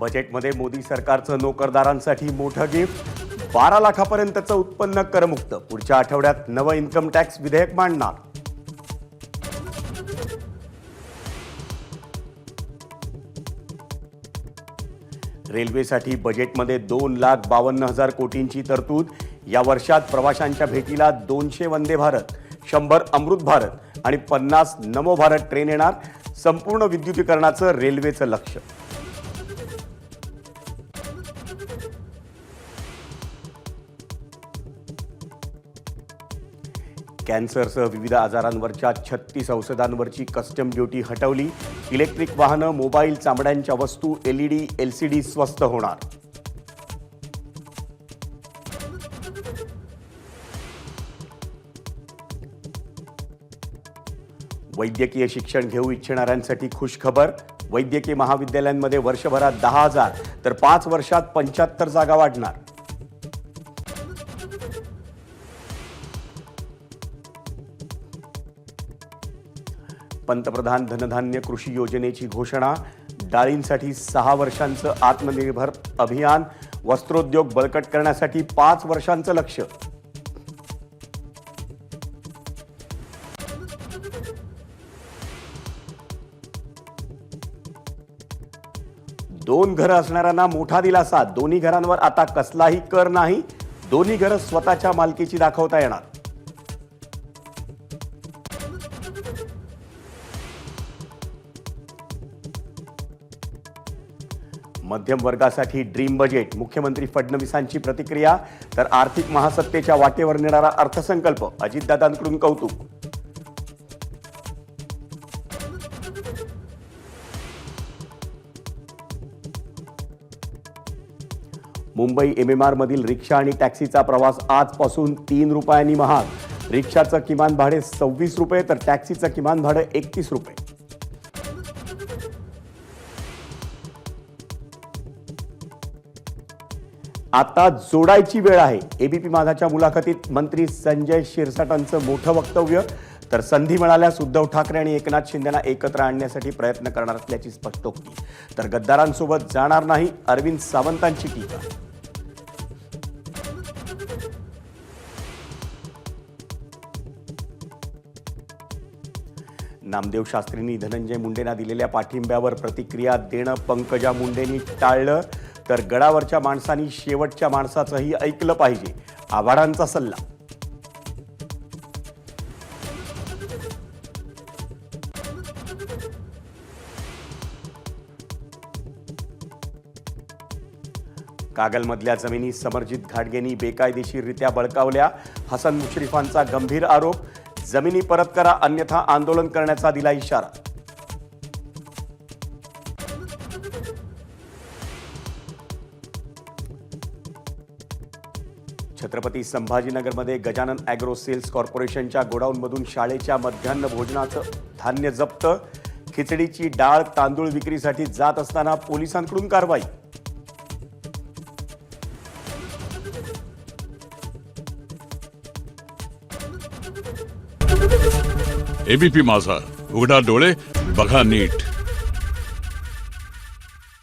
बजेटमध्ये मोदी सरकारचं नोकरदारांसाठी मोठं गिफ्ट, 12 लाखापर्यंतचं उत्पन्न करमुक्त. पुढच्या आठवड्यात नवं इन्कम टॅक्स विधेयक मांडणार. रेल्वेसाठी बजेटमध्ये 2,52,000 कोटींची तरतूद. या वर्षात प्रवाशांच्या भेटीला 200 वंदे भारत, 100 अमृत भारत आणि 50 नमो भारत ट्रेन येणार. संपूर्ण विद्युतीकरणाचं रेल्वेचं लक्ष्य. कॅन्सरसह विविध आजारांवरच्या 36 औषधांवरची कस्टम ड्युटी हटवली. इलेक्ट्रिक वाहनं, मोबाईल, चामड्यांच्या वस्तू, LED, LCD स्वस्त होणार. वैद्यकीय शिक्षण घेऊ इच्छिणाऱ्यांसाठी खुशखबर. वैद्यकीय महाविद्यालयांमध्ये वर्षभरात 10,000 तर 5 वर्षात 75 जागा वाढणार. पंतप्रधान धनधान्य कृषी योजनेची घोषणा. डाळींसाठी 6 वर्षांचं आत्मनिर्भर अभियान. वस्त्रोद्योग बळकट करण्यासाठी 5 वर्षांचं लक्ष्य. दोन घरं असणाऱ्यांना मोठा दिलासा. दोन्ही घरांवर आता कसलाही कर नाही. दोन्ही घरं स्वतःच्या मालकीची दाखवता येणार. मध्यम वर्गासाठी ड्रीम बजेट. मुख्यमंत्री फडणवीसांची प्रतिक्रिया. तर आर्थिक महासत्तेच्या वाटेवर नेणारा अर्थसंकल्प. अजितदादांकडून कौतुक. मुंबई MMR मधील रिक्षा आणि टॅक्सीचा प्रवास आजपासून 3 रुपयांनी महाग. रिक्षाचं किमान भाडे 26 रुपये तर टॅक्सीचं किमान भाडे 31 रुपये. आता जोडायची वेळ आहे. ABP माझाच्या मुलाखतीत मंत्री संजय शिरसाटांचं मोठं वक्तव्य. तर संधी मिळाल्यास उद्धव ठाकरे आणि एकनाथ शिंदेना एकत्र आणण्यासाठी प्रयत्न करणार असल्याची स्पष्टोक्ती. तर गद्दारांसोबत जाणार नाही, अरविंद सावंतांची टीका. नामदेव शास्त्रींनी धनंजय मुंडेंना दिलेल्या पाठिंब्यावर प्रतिक्रिया देणं पंकजा मुंडेंनी टाळलं. तर गडावरच्या माणसांनी शेवटच्या माणसाचंही ऐकलं पाहिजे, आव्हाडांचा सल्ला. कागलमधल्या जमिनी समरजित घाटगेंनी बेकायदेशीररित्या बळकावल्या. हसन मुश्रीफांचा गंभीर आरोप. जमिनी परत करा अन्यथा आंदोलन करण्याचा दिला इशारा. छत्रपती संभाजीनगरमध्ये गजानन ॲग्रो सेल्स कॉर्पोरेशनच्या गोडाऊनमधून शाळेच्या मध्यान्ह भोजनाचं धान्य जप्त. खिचडीची डाळ, तांदूळ विक्रीसाठी जात असताना पोलिसांकडून कारवाई. ABP माझा, उघडा डोळे बघा नीट.